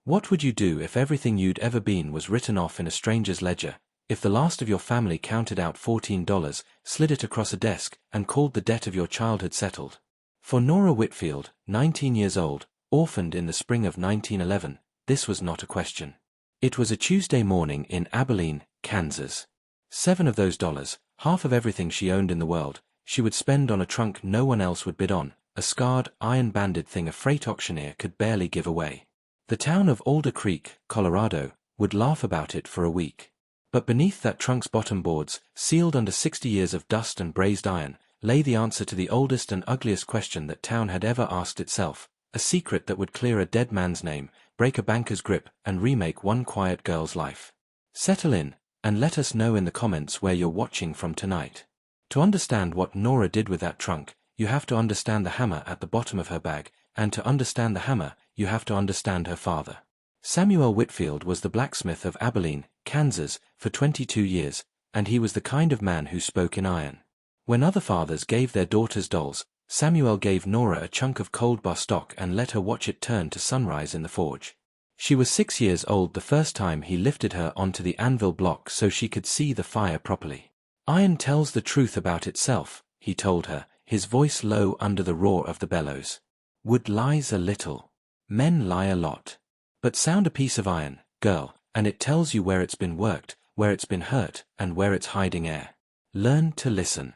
What would you do if everything you'd ever been was written off in a stranger's ledger, if the last of your family counted out $14, slid it across a desk, and called the debt of your childhood settled? For Nora Whitfield, 19 years old, orphaned in the spring of 1911, this was not a question. It was a Tuesday morning in Abilene, Kansas. 7 of those dollars, half of everything she owned in the world, she would spend on a trunk no one else would bid on, a scarred, iron-banded thing a freight auctioneer could barely give away. The town of Alder Creek, Colorado, would laugh about it for a week. But beneath that trunk's bottom boards, sealed under 60 years of dust and brazed iron, lay the answer to the oldest and ugliest question that town had ever asked itself, a secret that would clear a dead man's name, break a banker's grip, and remake one quiet girl's life. Settle in, and let us know in the comments where you're watching from tonight. To understand what Nora did with that trunk, you have to understand the hammer at the bottom of her bag, and to understand the hammer, you have to understand her father. Samuel Whitfield was the blacksmith of Abilene, Kansas, for 22 years, and he was the kind of man who spoke in iron. When other fathers gave their daughters dolls, Samuel gave Nora a chunk of cold bar stock and let her watch it turn to sunrise in the forge. She was 6 years old the first time he lifted her onto the anvil block so she could see the fire properly. Iron tells the truth about itself, he told her, his voice low under the roar of the bellows. Wood lies a little. Men lie a lot. But sound a piece of iron, girl, and it tells you where it's been worked, where it's been hurt, and where it's hiding air. Learn to listen.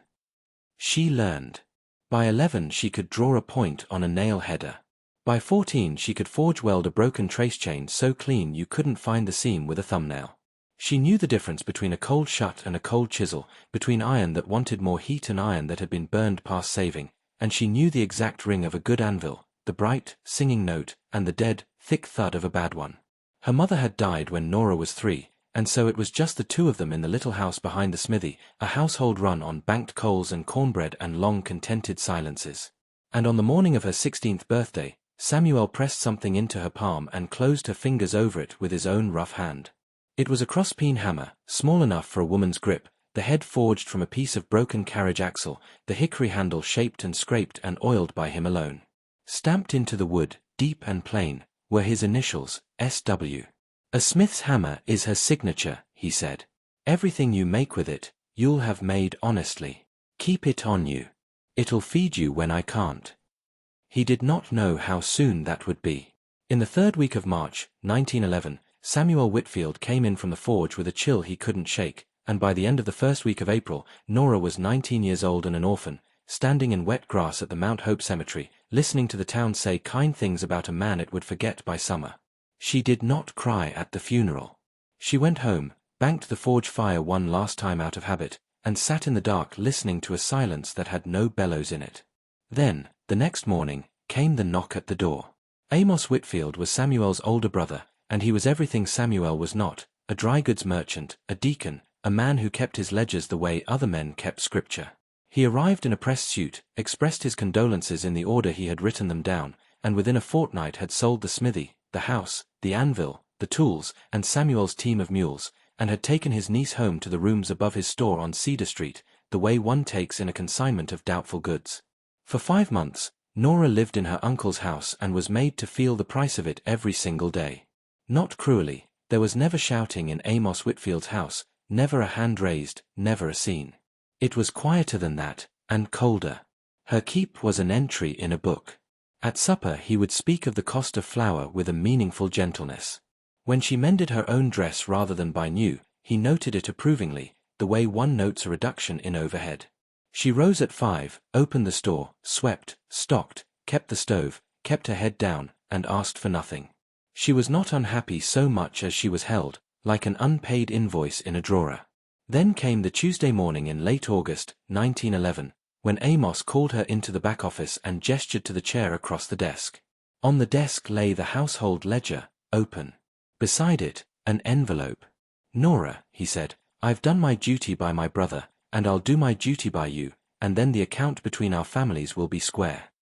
She learned. By 11 she could draw a point on a nail header. By 14 she could forge weld a broken trace chain so clean you couldn't find the seam with a thumbnail. She knew the difference between a cold shut and a cold chisel, between iron that wanted more heat and iron that had been burned past saving, and she knew the exact ring of a good anvil, the bright, singing note, and the dead, thick thud of a bad one. Her mother had died when Nora was 3, and so it was just the two of them in the little house behind the smithy, a household run on banked coals and cornbread and long contented silences. And on the morning of her 16th birthday, Samuel pressed something into her palm and closed her fingers over it with his own rough hand. It was a cross-peen hammer, small enough for a woman's grip, the head forged from a piece of broken carriage axle, the hickory handle shaped and scraped and oiled by him alone. Stamped into the wood, deep and plain, were his initials, S.W. A smith's hammer is her signature, he said. Everything you make with it, you'll have made honestly. Keep it on you. It'll feed you when I can't. He did not know how soon that would be. In the 3rd week of March, 1911, Samuel Whitfield came in from the forge with a chill he couldn't shake, and by the end of the 1st week of April, Nora was 19 years old and an orphan, standing in wet grass at the Mount Hope Cemetery, listening to the town say kind things about a man it would forget by summer. She did not cry at the funeral. She went home, banked the forge fire one last time out of habit, and sat in the dark listening to a silence that had no bellows in it. Then, the next morning, came the knock at the door. Amos Whitfield was Samuel's older brother, and he was everything Samuel was not, a dry goods merchant, a deacon, a man who kept his ledgers the way other men kept scripture. He arrived in a pressed suit, expressed his condolences in the order he had written them down, and within a fortnight had sold the smithy, the house, the anvil, the tools, and Samuel's team of mules, and had taken his niece home to the rooms above his store on Cedar Street, the way one takes in a consignment of doubtful goods. For 5 months, Nora lived in her uncle's house and was made to feel the price of it every single day. Not cruelly, there was never shouting in Amos Whitfield's house, never a hand raised, never a scene. It was quieter than that, and colder. Her keep was an entry in a book. At supper he would speak of the cost of flour with a meaningful gentleness. When she mended her own dress rather than buy new, he noted it approvingly, the way one notes a reduction in overhead. She rose at 5, opened the store, swept, stocked, kept the stove, kept her head down, and asked for nothing. She was not unhappy so much as she was held, like an unpaid invoice in a drawer. Then came the Tuesday morning in late August, 1911, when Amos called her into the back office and gestured to the chair across the desk. On the desk lay the household ledger, open. Beside it, an envelope. "Nora," he said, "I've done my duty by my brother, and I'll do my duty by you, and then the account between our families will be square."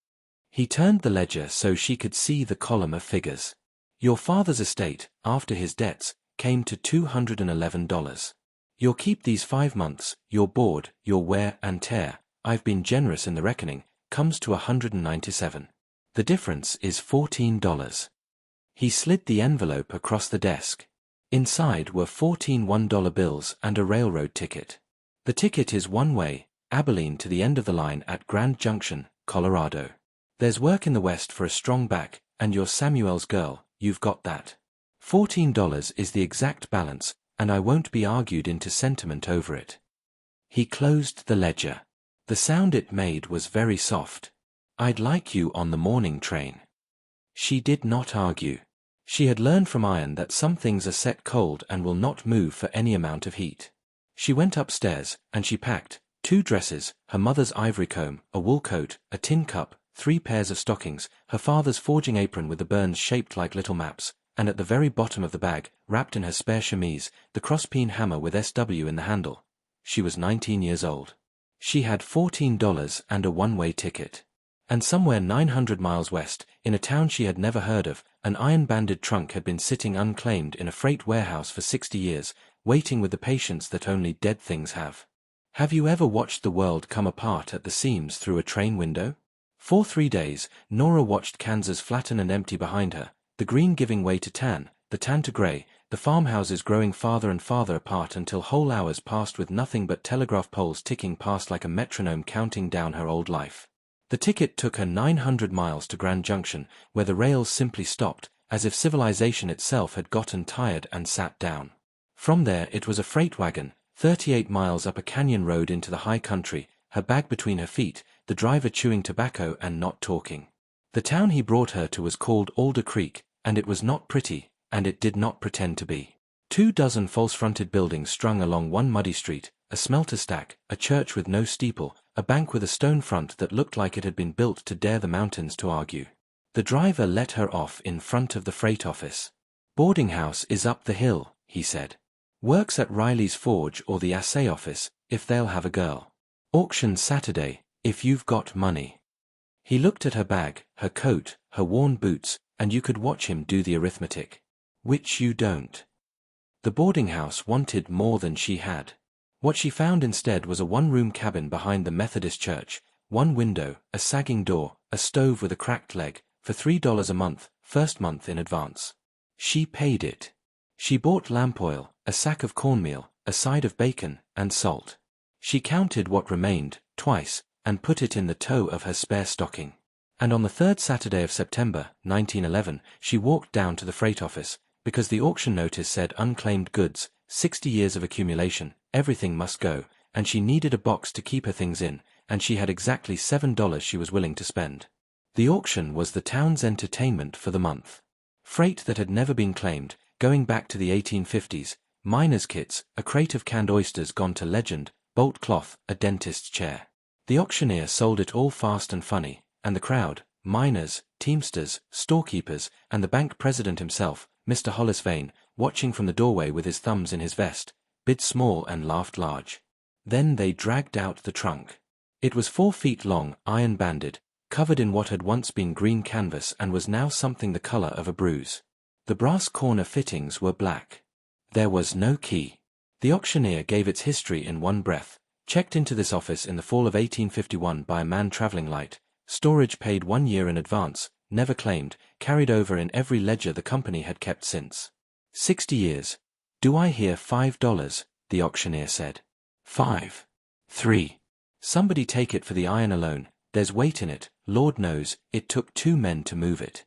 He turned the ledger so she could see the column of figures. Your father's estate, after his debts, came to $211. You'll keep these 5 months, your board, your wear and tear, I've been generous in the reckoning, comes to $197. The difference is $14. He slid the envelope across the desk. Inside were 14 $1 bills and a railroad ticket. The ticket is one way, Abilene to the end of the line at Grand Junction, Colorado. There's work in the West for a strong back, and you're Samuel's girl, you've got that. $14 is the exact balance, and I won't be argued into sentiment over it. He closed the ledger. The sound it made was very soft. I'd like you on the morning train. She did not argue. She had learned from iron that some things are set cold and will not move for any amount of heat. She went upstairs, and she packed 2 dresses, her mother's ivory comb, a wool coat, a tin cup, 3 pairs of stockings, her father's forging apron with the burns shaped like little maps, and at the very bottom of the bag, wrapped in her spare chemise, the cross-peen hammer with SW in the handle. She was 19 years old. She had $14 and a one-way ticket. And somewhere 900 miles west, in a town she had never heard of, an iron-banded trunk had been sitting unclaimed in a freight warehouse for 60 years, waiting with the patience that only dead things have. Have you ever watched the world come apart at the seams through a train window? For 3 days, Nora watched Kansas flatten and empty behind her, the green giving way to tan, the tan to gray, the farmhouses growing farther and farther apart until whole hours passed with nothing but telegraph poles ticking past like a metronome counting down her old life. The ticket took her 900 miles to Grand Junction, where the rails simply stopped, as if civilization itself had gotten tired and sat down. From there it was a freight wagon, 38 miles up a canyon road into the high country, her bag between her feet, the driver chewing tobacco and not talking. The town he brought her to was called Alder Creek, and it was not pretty, and it did not pretend to be. 24 false-fronted buildings strung along one muddy street, a smelter stack, a church with no steeple, a bank with a stone front that looked like it had been built to dare the mountains to argue. The driver let her off in front of the freight office. Boarding house is up the hill, he said. Works at Riley's Forge or the assay office, if they'll have a girl. Auction Saturday, if you've got money. He looked at her bag, her coat, her worn boots, and you could watch him do the arithmetic. Which you don't. The boarding house wanted more than she had. What she found instead was a one-room cabin behind the Methodist church, one window, a sagging door, a stove with a cracked leg, for $3 a month, first month in advance. She paid it. She bought lamp oil, a sack of cornmeal, a side of bacon, and salt. She counted what remained, twice, and put it in the toe of her spare stocking. And on the 3rd Saturday of September, 1911, she walked down to the freight office, because the auction notice said unclaimed goods, 60 years of accumulation, everything must go, and she needed a box to keep her things in, and she had exactly $7 she was willing to spend. The auction was the town's entertainment for the month. Freight that had never been claimed, going back to the 1850s, miners' kits, a crate of canned oysters gone to legend, bolt cloth, a dentist's chair. The auctioneer sold it all fast and funny, and the crowd, miners, teamsters, storekeepers, and the bank president himself, Mr. Hollis Vane, watching from the doorway with his thumbs in his vest, bid small and laughed large. Then they dragged out the trunk. It was 4 feet long, iron-banded, covered in what had once been green canvas and was now something the color of a bruise. The brass corner fittings were black. There was no key. The auctioneer gave its history in one breath. Checked into this office in the fall of 1851 by a man traveling light. Storage paid 1 year in advance, never claimed, carried over in every ledger the company had kept since. 60 years. Do I hear $5? The auctioneer said. 5. 3. Somebody take it for the iron alone, there's weight in it, Lord knows, it took 2 men to move it.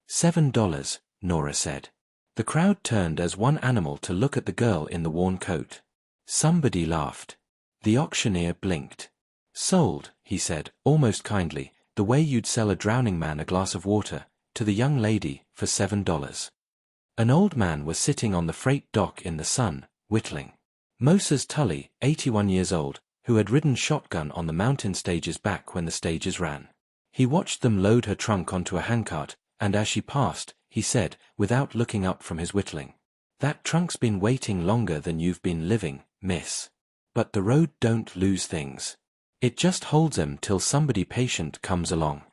$7, Nora said. The crowd turned as one animal to look at the girl in the worn coat. Somebody laughed. The auctioneer blinked. Sold, he said, almost kindly, the way you'd sell a drowning man a glass of water, to the young lady, for $7. An old man was sitting on the freight dock in the sun, whittling. Moses Tully, 81 years old, who had ridden shotgun on the mountain stages back when the stages ran. He watched them load her trunk onto a handcart, and as she passed, he said, without looking up from his whittling, "That trunk's been waiting longer than you've been living, miss. But the road don't lose things. It just holds 'em till somebody patient comes along."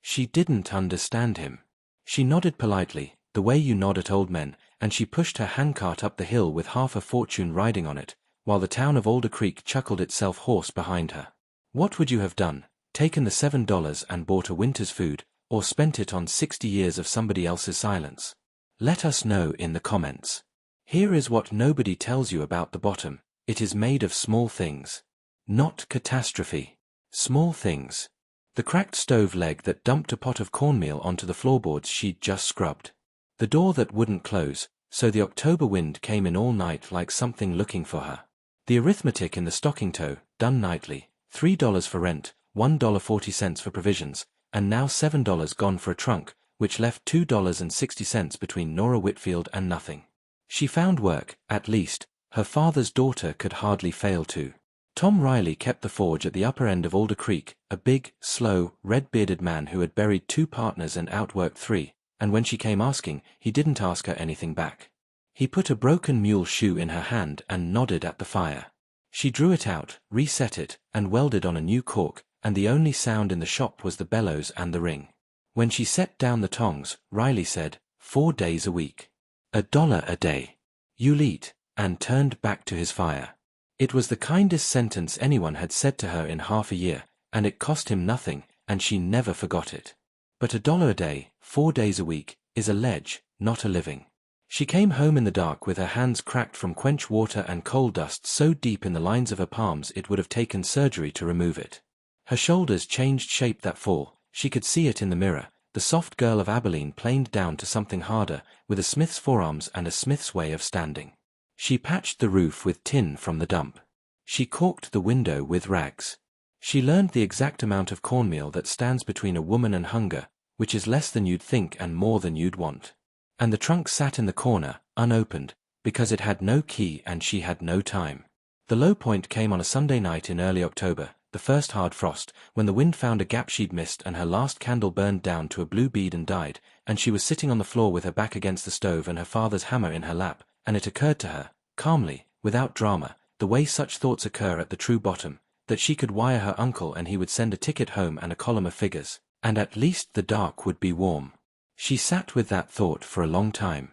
She didn't understand him. She nodded politely, the way you nod at old men, and she pushed her handcart up the hill with half a fortune riding on it, while the town of Alder Creek chuckled itself hoarse behind her. What would you have done? Taken the $7 and bought a winter's food, or spent it on 60 years of somebody else's silence? Let us know in the comments. Here is what nobody tells you about the bottom. It is made of small things. Not catastrophe. Small things. The cracked stove leg that dumped a pot of cornmeal onto the floorboards she'd just scrubbed. The door that wouldn't close, so the October wind came in all night like something looking for her. The arithmetic in the stocking toe, done nightly, $3 for rent, $1.40 for provisions, and now $7 gone for a trunk, which left $2.60 between Nora Whitfield and nothing. She found work, at least. Her father's daughter could hardly fail to. Tom Riley kept the forge at the upper end of Alder Creek, a big, slow, red-bearded man who had buried 2 partners and outworked 3, and when she came asking, he didn't ask her anything back. He put a broken mule shoe in her hand and nodded at the fire. She drew it out, reset it, and welded on a new cork, and the only sound in the shop was the bellows and the ring. When she set down the tongs, Riley said, 4 days a week. $1 a day. You'll eat, and turned back to his fire. It was the kindest sentence anyone had said to her in half a year, and it cost him nothing, and she never forgot it. But $1 a day, 4 days a week, is a ledge, not a living. She came home in the dark with her hands cracked from quench water and coal dust so deep in the lines of her palms it would have taken surgery to remove it. Her shoulders changed shape that fall, she could see it in the mirror. The soft girl of Abilene planed down to something harder, with a smith's forearms and a smith's way of standing. She patched the roof with tin from the dump. She caulked the window with rags. She learned the exact amount of cornmeal that stands between a woman and hunger, which is less than you'd think and more than you'd want. And the trunk sat in the corner, unopened, because it had no key and she had no time. The low point came on a Sunday night in early October, the first hard frost, when the wind found a gap she'd missed and her last candle burned down to a blue bead and died, and she was sitting on the floor with her back against the stove and her father's hammer in her lap, and it occurred to her, calmly, without drama, the way such thoughts occur at the true bottom, that she could wire her uncle and he would send a ticket home and a column of figures, and at least the dark would be warm. She sat with that thought for a long time.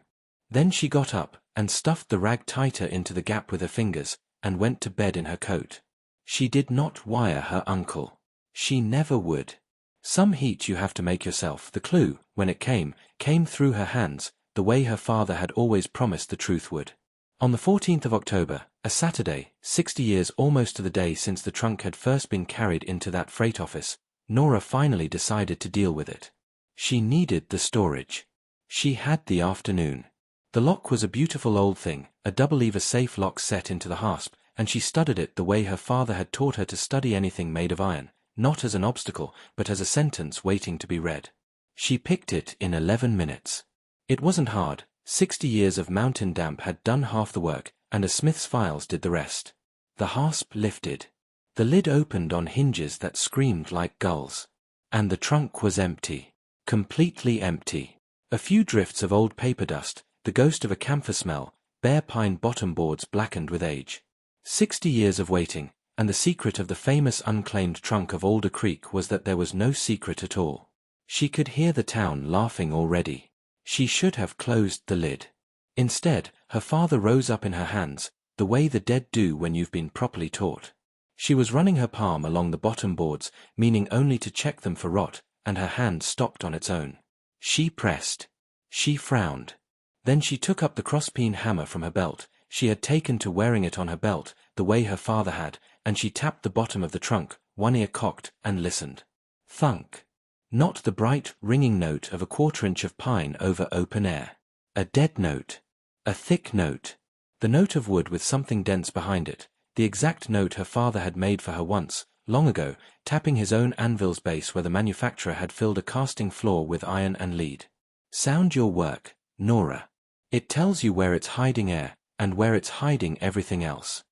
Then she got up, and stuffed the rag tighter into the gap with her fingers, and went to bed in her coat. She did not wire her uncle. She never would. Some heat you have to make yourself. The clue, when it came through her hands, the way her father had always promised the truth would. On the 14th of October, a Saturday, 60 years almost to the day since the trunk had first been carried into that freight office, Nora finally decided to deal with it. She needed the storage. She had the afternoon. The lock was a beautiful old thing, a double-lever safe lock set into the hasp, and she studied it the way her father had taught her to study anything made of iron, not as an obstacle, but as a sentence waiting to be read. She picked it in 11 minutes. It wasn't hard. 60 years of mountain damp had done half the work, and a smith's files did the rest. The hasp lifted. The lid opened on hinges that screamed like gulls. And the trunk was empty. Completely empty. A few drifts of old paper dust, the ghost of a camphor smell, bare pine bottom boards blackened with age. 60 years of waiting, and the secret of the famous unclaimed trunk of Alder Creek was that there was no secret at all. She could hear the town laughing already. She should have closed the lid. Instead, her father rose up in her hands, the way the dead do when you've been properly taught. She was running her palm along the bottom boards, meaning only to check them for rot, and her hand stopped on its own. She pressed. She frowned. Then she took up the cross-peen hammer from her belt. She had taken to wearing it on her belt, the way her father had, and she tapped the bottom of the trunk, one ear cocked, and listened. Thunk. Not the bright, ringing note of a quarter-inch of pine over open air. A dead note. A thick note. The note of wood with something dense behind it, the exact note her father had made for her once, long ago, tapping his own anvil's base where the manufacturer had filled a casting floor with iron and lead. Sound your work, Nora. It tells you where it's hiding air, and where it's hiding everything else.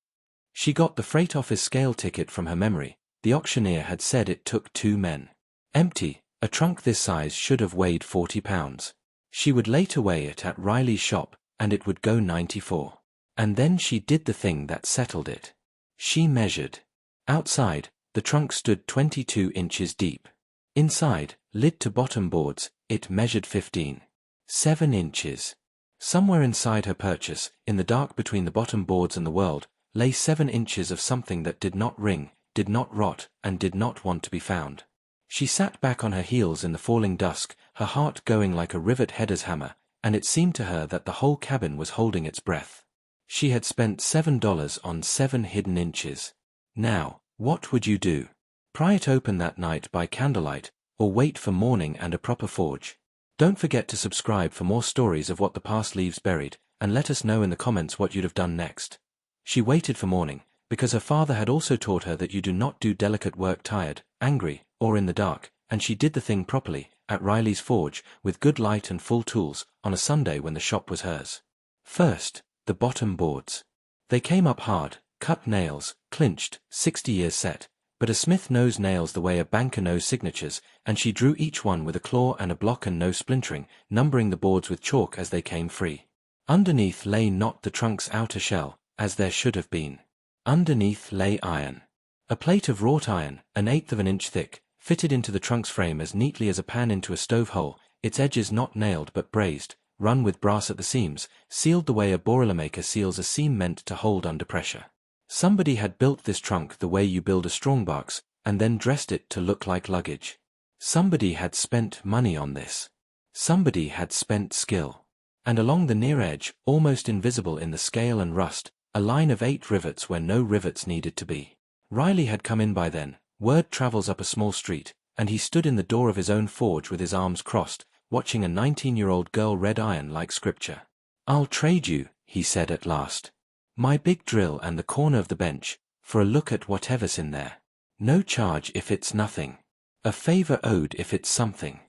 She got the freight office scale ticket from her memory. The auctioneer had said it took 2 men. Empty. A trunk this size should have weighed 40 pounds. She would later weigh it at Riley's shop, and it would go 94. And then she did the thing that settled it. She measured. Outside, the trunk stood 22 inches deep. Inside, lid to bottom boards, it measured 15. 7 inches. Somewhere inside her purchase, in the dark between the bottom boards and the world, lay 7 inches of something that did not ring, did not rot, and did not want to be found. She sat back on her heels in the falling dusk, her heart going like a rivet header's hammer, and it seemed to her that the whole cabin was holding its breath. She had spent $7 on 7 hidden inches. Now, what would you do? Pry it open that night by candlelight, or wait for morning and a proper forge? Don't forget to subscribe for more stories of what the past leaves buried, and let us know in the comments what you'd have done next. She waited for morning, because her father had also taught her that you do not do delicate work tired, angry, or in the dark, and she did the thing properly, at Riley's forge, with good light and full tools, on a Sunday when the shop was hers. First, the bottom boards. They came up hard, cut nails, clinched, 60 years set, but a smith knows nails the way a banker knows signatures, and she drew each one with a claw and a block and no splintering, numbering the boards with chalk as they came free. Underneath lay not the trunk's outer shell, as there should have been. Underneath lay iron. A plate of wrought iron, 1/8 of an inch thick, fitted into the trunk's frame as neatly as a pan into a stove hole, its edges not nailed but brazed, run with brass at the seams, sealed the way a boilermaker seals a seam meant to hold under pressure. Somebody had built this trunk the way you build a strongbox, and then dressed it to look like luggage. Somebody had spent money on this. Somebody had spent skill. And along the near edge, almost invisible in the scale and rust, a line of 8 rivets where no rivets needed to be. Riley had come in by then. Word travels up a small street, and he stood in the door of his own forge with his arms crossed, watching a 19-year-old girl red iron like scripture. "I'll trade you," he said at last, "my big drill and the corner of the bench, for a look at whatever's in there. No charge if it's nothing. A favor owed if it's something."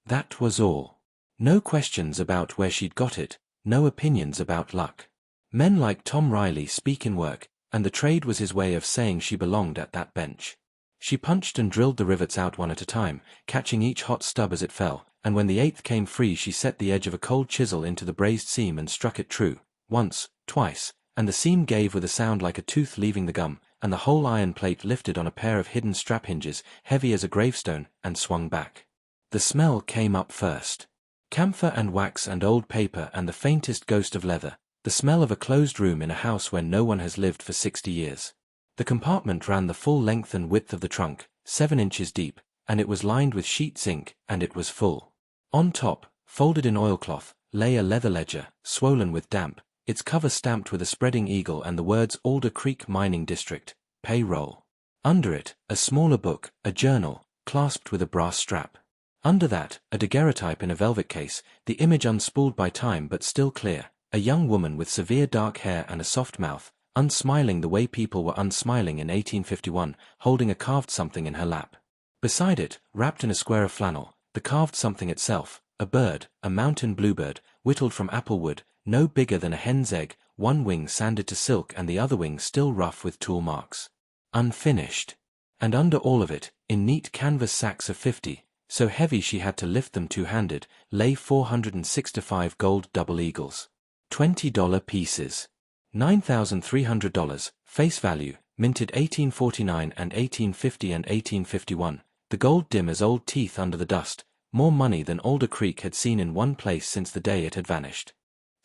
That was all. No questions about where she'd got it, no opinions about luck. Men like Tom Riley speak in work, and the trade was his way of saying she belonged at that bench. She punched and drilled the rivets out one at a time, catching each hot stub as it fell, and when the 8th came free she set the edge of a cold chisel into the brazed seam and struck it true, once, twice, and the seam gave with a sound like a tooth leaving the gum, and the whole iron plate lifted on a pair of hidden strap hinges, heavy as a gravestone, and swung back. The smell came up first. Camphor and wax and old paper and the faintest ghost of leather, the smell of a closed room in a house where no one has lived for 60 years. The compartment ran the full length and width of the trunk, 7 inches deep, and it was lined with sheet zinc, and it was full. On top, folded in oilcloth, lay a leather ledger, swollen with damp, its cover stamped with a spreading eagle and the words Alder Creek Mining District, Payroll. Under it, a smaller book, a journal, clasped with a brass strap. Under that, a daguerreotype in a velvet case, the image unspooled by time but still clear, a young woman with severe dark hair and a soft mouth, unsmiling the way people were unsmiling in 1851, holding a carved something in her lap. Beside it, wrapped in a square of flannel, the carved something itself, a bird, a mountain bluebird, whittled from apple wood, no bigger than a hen's egg, one wing sanded to silk and the other wing still rough with tool marks. Unfinished. And under all of it, in neat canvas sacks of 50, so heavy she had to lift them two-handed, lay 465 gold double eagles. $20 pieces. $9,300, face value, minted 1849 and 1850 and 1851, the gold dim as old teeth under the dust, more money than Alder Creek had seen in one place since the day it had vanished.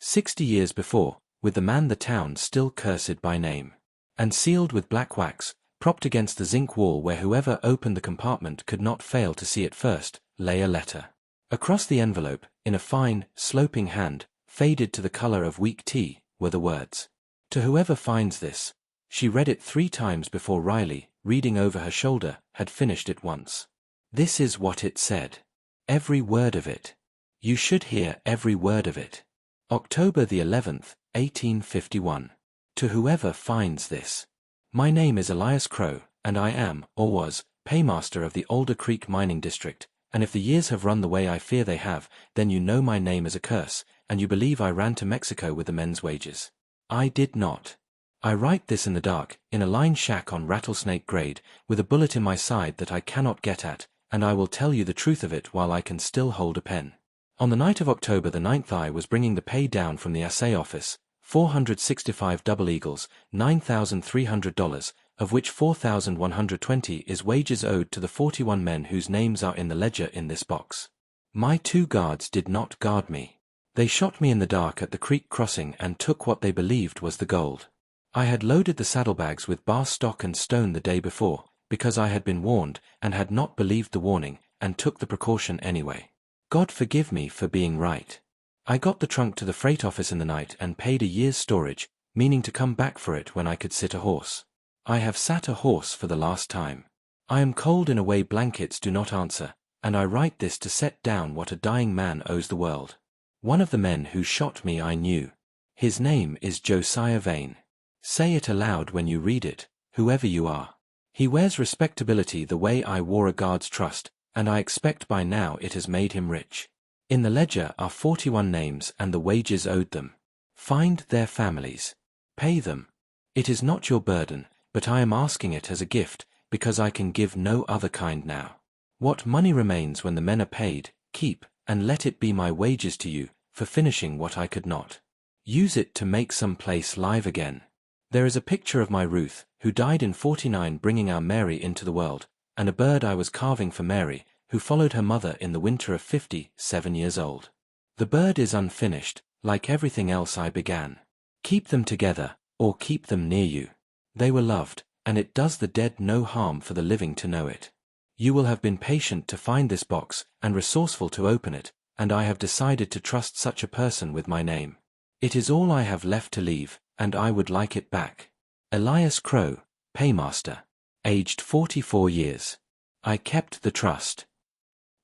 60 years before, with the man the town still cursed by name. And sealed with black wax, propped against the zinc wall where whoever opened the compartment could not fail to see it first, lay a letter. Across the envelope, in a fine, sloping hand, faded to the color of weak tea, were the words. To whoever finds this. She read it 3 times before Riley, reading over her shoulder, had finished it once. This is what it said. Every word of it. You should hear every word of it. October the 11th, 1851. To whoever finds this. My name is Elias Crow, and I am, or was, paymaster of the Alder Creek Mining District, and if the years have run the way I fear they have, then you know my name is a curse, and you believe I ran to Mexico with the men's wages. I did not. I write this in the dark, in a line shack on Rattlesnake Grade, with a bullet in my side that I cannot get at, and I will tell you the truth of it while I can still hold a pen. On the night of October the 9th I was bringing the pay down from the assay office, 465 double eagles, $9,300, of which 4,120 is wages owed to the 41 men whose names are in the ledger in this box. My 2 guards did not guard me. They shot me in the dark at the creek crossing and took what they believed was the gold. I had loaded the saddlebags with bar stock and stone the day before, because I had been warned and had not believed the warning and took the precaution anyway. God forgive me for being right. I got the trunk to the freight office in the night and paid a year's storage, meaning to come back for it when I could sit a horse. I have sat a horse for the last time. I am cold in a way blankets do not answer, and I write this to set down what a dying man owes the world. One of the men who shot me I knew. His name is Josiah Vane. Say it aloud when you read it, whoever you are. He wears respectability the way I wore a guard's trust, and I expect by now it has made him rich. In the ledger are 41 names and the wages owed them. Find their families. Pay them. It is not your burden, but I am asking it as a gift, because I can give no other kind now. What money remains when the men are paid, keep, and let it be my wages to you, for finishing what I could not. Use it to make some place live again. There is a picture of my Ruth, who died in 49 bringing our Mary into the world, and a bird I was carving for Mary, who followed her mother in the winter of 57 years old. The bird is unfinished, like everything else I began. Keep them together, or keep them near you. They were loved, and it does the dead no harm for the living to know it. You will have been patient to find this box, and resourceful to open it, and I have decided to trust such a person with my name. It is all I have left to leave, and I would like it back. Elias Crow, paymaster. Aged 44 years. I kept the trust.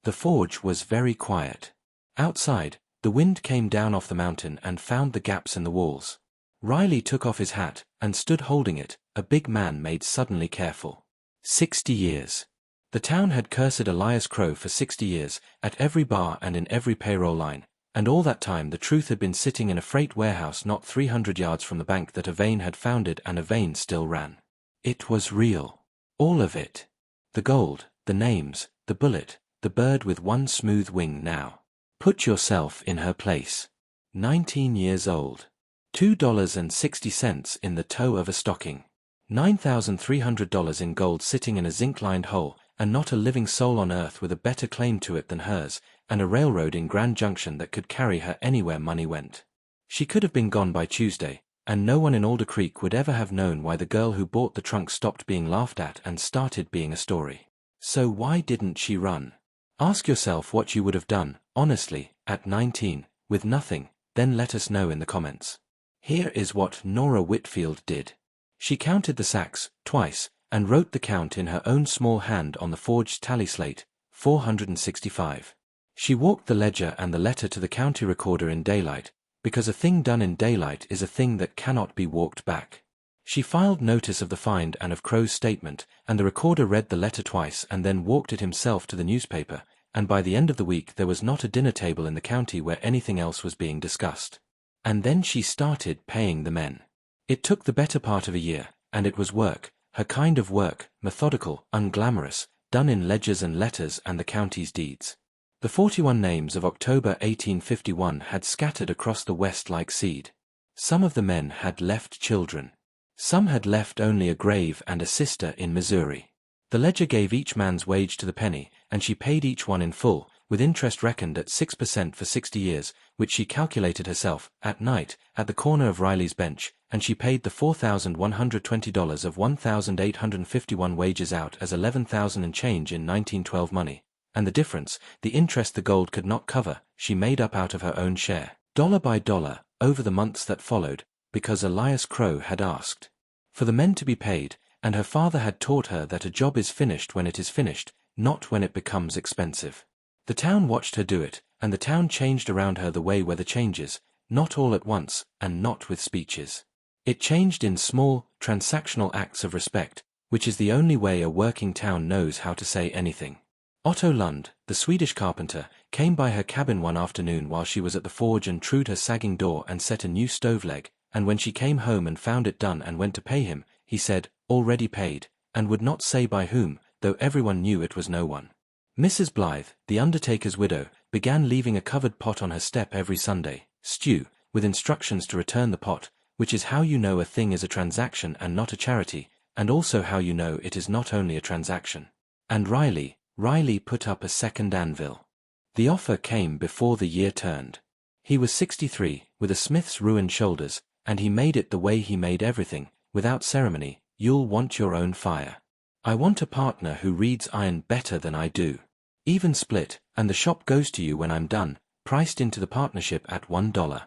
The forge was very quiet. Outside, the wind came down off the mountain and found the gaps in the walls. Riley took off his hat and stood holding it, a big man made suddenly careful. 60 years. The town had cursed Elias Crow for 60 years, at every bar and in every payroll line, and all that time the truth had been sitting in a freight warehouse not 300 yards from the bank that a vein had founded, and a vein still ran. It was real. All of it. The gold, the names, the bullet, the bird with one smooth wing now. Put yourself in her place. 19 years old. $2.60 in the toe of a stocking. $9,300 in gold sitting in a zinc-lined hole, and not a living soul on earth with a better claim to it than hers, and a railroad in Grand Junction that could carry her anywhere money went. She could have been gone by Tuesday, and no one in Alder Creek would ever have known why the girl who bought the trunk stopped being laughed at and started being a story. So why didn't she run? Ask yourself what you would have done, honestly, at 19, with nothing, then let us know in the comments. Here is what Nora Whitfield did. She counted the sacks, twice, and wrote the count in her own small hand on the forged tally slate, 465. She walked the ledger and the letter to the county recorder in daylight, because a thing done in daylight is a thing that cannot be walked back. She filed notice of the find and of Crow's statement, and the recorder read the letter twice and then walked it himself to the newspaper, and by the end of the week there was not a dinner table in the county where anything else was being discussed. And then she started paying the men. It took the better part of a year, and it was work, her kind of work, methodical, unglamorous, done in ledgers and letters and the county's deeds. The 41 names of October 1851 had scattered across the West like seed. Some of the men had left children. Some had left only a grave and a sister in Missouri. The ledger gave each man's wage to the penny, and she paid each one in full, with interest reckoned at 6% for 60 years, which she calculated herself, at night, at the corner of Riley's bench, and she paid the $4,120 of 1,851 wages out as 11,000 and change in 1912 money, and the difference, the interest the gold could not cover, she made up out of her own share, dollar by dollar, over the months that followed, because Elias Crow had asked for the men to be paid, and her father had taught her that a job is finished when it is finished, not when it becomes expensive. The town watched her do it, and the town changed around her the way weather changes, not all at once, and not with speeches. It changed in small, transactional acts of respect, which is the only way a working town knows how to say anything. Otto Lund, the Swedish carpenter, came by her cabin one afternoon while she was at the forge and trued her sagging door and set a new stove leg, and when she came home and found it done and went to pay him, he said, "Already paid," and would not say by whom, though everyone knew it was no one. Mrs. Blythe, the undertaker's widow, began leaving a covered pot on her step every Sunday, stew, with instructions to return the pot, which is how you know a thing is a transaction and not a charity, and also how you know it is not only a transaction. And Riley put up a second anvil. The offer came before the year turned. He was 63, with a smith's ruined shoulders, and he made it the way he made everything, without ceremony. You'll want your own fire. I want a partner who reads iron better than I do. Even split, and the shop goes to you when I'm done, priced into the partnership at $1.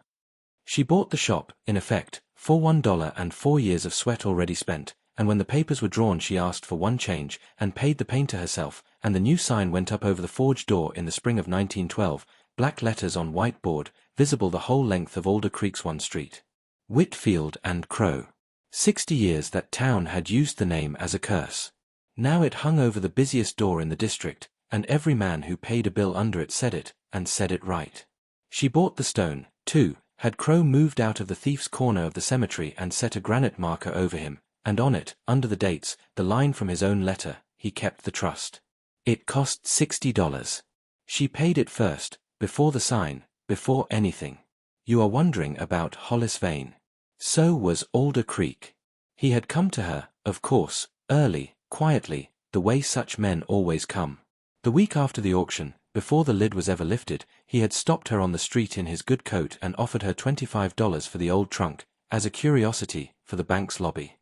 She bought the shop, in effect, for $1 and 4 years of sweat already spent, and when the papers were drawn she asked for one change, and paid the painter herself, and the new sign went up over the forge door in the spring of 1912, black letters on white board, visible the whole length of Alder Creek's one street. Whitfield and Crow. 60 years that town had used the name as a curse. Now it hung over the busiest door in the district, and every man who paid a bill under it said it, and said it right. She bought the stone, too, had Crow moved out of the thief's corner of the cemetery and set a granite marker over him, and on it, under the dates, the line from his own letter, he kept the trust. It cost $60. She paid it first, before the sign, before anything. You are wondering about Hollis Vane. So was Alder Creek. He had come to her, of course, early, quietly, the way such men always come. The week after the auction, before the lid was ever lifted, he had stopped her on the street in his good coat and offered her $25 for the old trunk, as a curiosity, for the bank's lobby.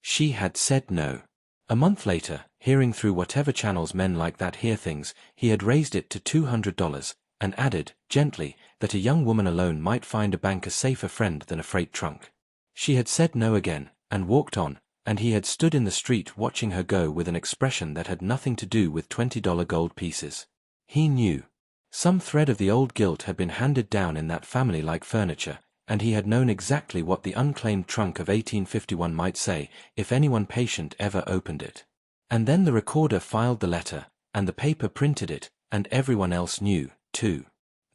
She had said no. A month later, hearing through whatever channels men like that hear things, he had raised it to $200, and added, gently, that a young woman alone might find a bank a safer friend than a freight trunk. She had said no again, and walked on, and he had stood in the street watching her go with an expression that had nothing to do with $20 gold pieces. He knew. Some thread of the old guilt had been handed down in that family like furniture, and he had known exactly what the unclaimed trunk of 1851 might say if anyone patient ever opened it. And then the recorder filed the letter, and the paper printed it, and everyone else knew, too.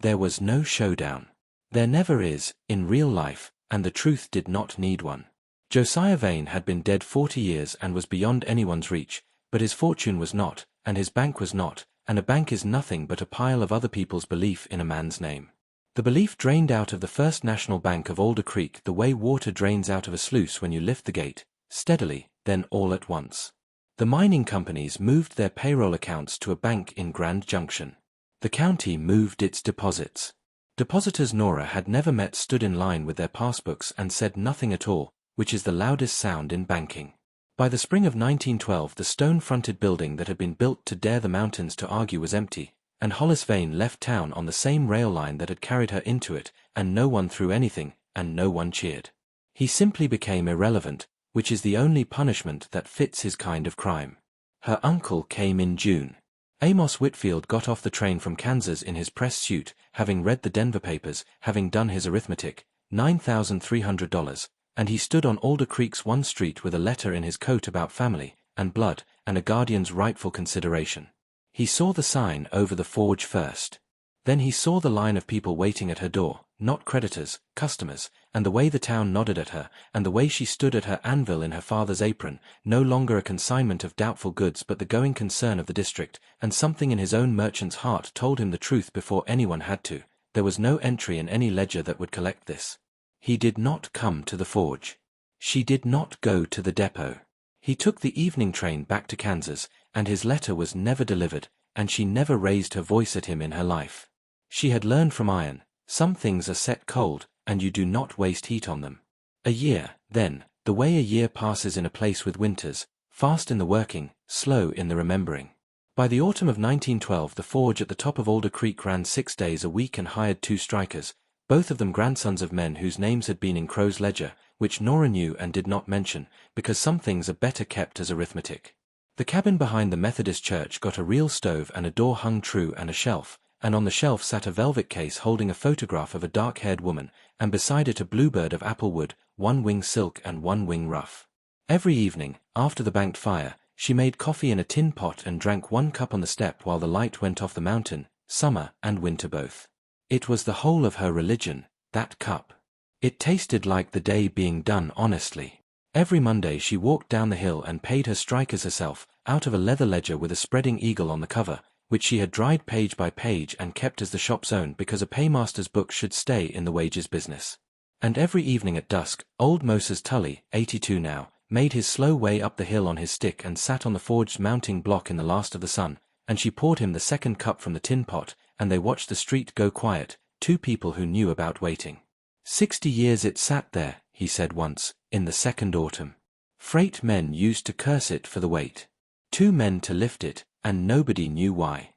There was no showdown. There never is, in real life, and the truth did not need one. Josiah Vane had been dead 40 years and was beyond anyone's reach, but his fortune was not, and his bank was not, and a bank is nothing but a pile of other people's belief in a man's name. The belief drained out of the First National Bank of Alder Creek the way water drains out of a sluice when you lift the gate, steadily, then all at once. The mining companies moved their payroll accounts to a bank in Grand Junction. The county moved its deposits. Depositors Nora had never met stood in line with their passbooks and said nothing at all, which is the loudest sound in banking. By the spring of 1912 the stone-fronted building that had been built to dare the mountains to argue was empty, and Hollis Vane left town on the same rail line that had carried her into it, and no one threw anything, and no one cheered. He simply became irrelevant, which is the only punishment that fits his kind of crime. Her uncle came in June. Amos Whitfield got off the train from Kansas in his press suit, having read the Denver papers, having done his arithmetic, $9,300, and he stood on Alder Creek's one street with a letter in his coat about family, and blood, and a guardian's rightful consideration. He saw the sign over the forge first. Then he saw the line of people waiting at her door, not creditors, customers, and the way the town nodded at her, and the way she stood at her anvil in her father's apron, no longer a consignment of doubtful goods but the going concern of the district, and something in his own merchant's heart told him the truth before anyone had to. There was no entry in any ledger that would collect this. He did not come to the forge. She did not go to the depot. He took the evening train back to Kansas, and his letter was never delivered, and she never raised her voice at him in her life. She had learned from iron, some things are set cold, and you do not waste heat on them. A year, then, the way a year passes in a place with winters, fast in the working, slow in the remembering. By the autumn of 1912 the forge at the top of Alder Creek ran 6 days a week and hired 2 strikers, both of them grandsons of men whose names had been in Crow's ledger, which Nora knew and did not mention, because some things are better kept as arithmetic. The cabin behind the Methodist church got a real stove and a door hung true and a shelf, and on the shelf sat a velvet case holding a photograph of a dark-haired woman, and beside it a bluebird of apple wood, 1 wing silk and 1 wing rough. Every evening, after the banked fire, she made coffee in a tin pot and drank 1 cup on the step while the light went off the mountain, summer and winter both. It was the whole of her religion, that cup. It tasted like the day being done honestly. Every Monday she walked down the hill and paid her strikers herself, out of a leather ledger with a spreading eagle on the cover, which she had dried page by page and kept as the shop's own because a paymaster's book should stay in the wages business. And every evening at dusk, old Moses Tully, 82 now, made his slow way up the hill on his stick and sat on the forged mounting block in the last of the sun, and she poured him the second cup from the tin pot, and they watched the street go quiet, 2 people who knew about waiting. 60 years it sat there, he said once, in the second autumn. Freight men used to curse it for the wait. 2 men to lift it, and nobody knew why.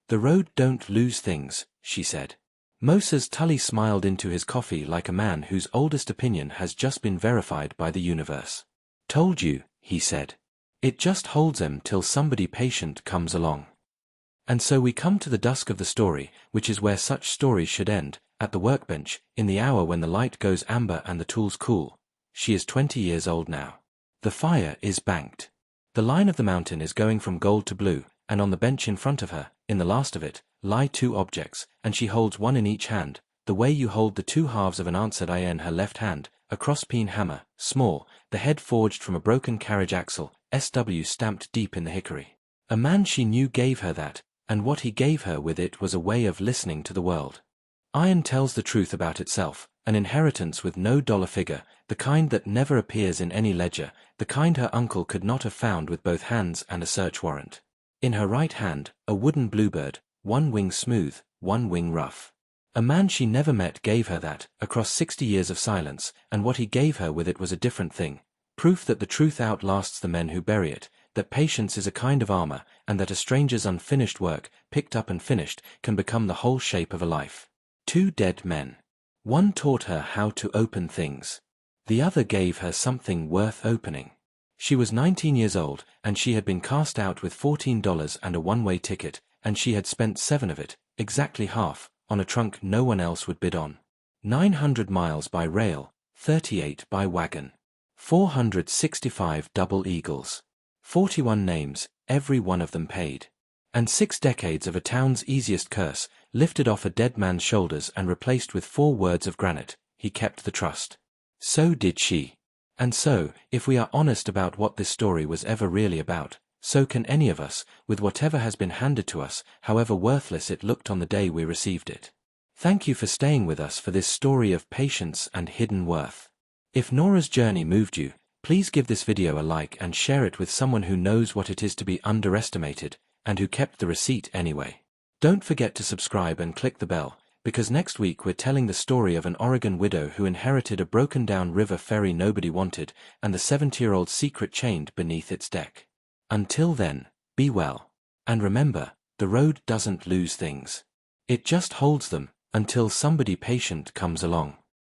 The road don't lose things, she said. Moses Tully smiled into his coffee like a man whose oldest opinion has just been verified by the universe. Told you, he said. It just holds 'em till somebody patient comes along. And so we come to the dusk of the story, which is where such stories should end, at the workbench, in the hour when the light goes amber and the tools cool. She is 20 years old now. The fire is banked. The line of the mountain is going from gold to blue, and on the bench in front of her, in the last of it, lie 2 objects, and she holds one in each hand, the way you hold the 2 halves of an answered I in her left hand, a cross-peen hammer, small, the head forged from a broken carriage axle, SW stamped deep in the hickory. A man she knew gave her that, and what he gave her with it was a way of listening to the world. Iron tells the truth about itself, an inheritance with no dollar figure, the kind that never appears in any ledger, the kind her uncle could not have found with both hands and a search warrant. In her right hand, a wooden bluebird, 1 wing smooth, 1 wing rough. A man she never met gave her that, across 60 years of silence, and what he gave her with it was a different thing. Proof that the truth outlasts the men who bury it, that patience is a kind of armor, and that a stranger's unfinished work, picked up and finished, can become the whole shape of a life. 2 dead men. One taught her how to open things. The other gave her something worth opening. She was 19 years old, and she had been cast out with $14 and a one-way ticket, and she had spent 7 of it, exactly half, on a trunk no one else would bid on. 900 miles by rail, 38 by wagon. 465 double eagles. 41 names, every one of them paid. And 6 decades of a town's easiest curse, lifted off a dead man's shoulders and replaced with 4 words of granite. He kept the trust. So did she. And so, if we are honest about what this story was ever really about, so can any of us, with whatever has been handed to us, however worthless it looked on the day we received it. Thank you for staying with us for this story of patience and hidden worth. If Nora's journey moved you, please give this video a like and share it with someone who knows what it is to be underestimated, and who kept the receipt anyway. Don't forget to subscribe and click the bell, because next week we're telling the story of an Oregon widow who inherited a broken-down river ferry nobody wanted, and the 70-year-old secret chained beneath its deck. Until then, be well. And remember, the road doesn't lose things. It just holds them, until somebody patient comes along.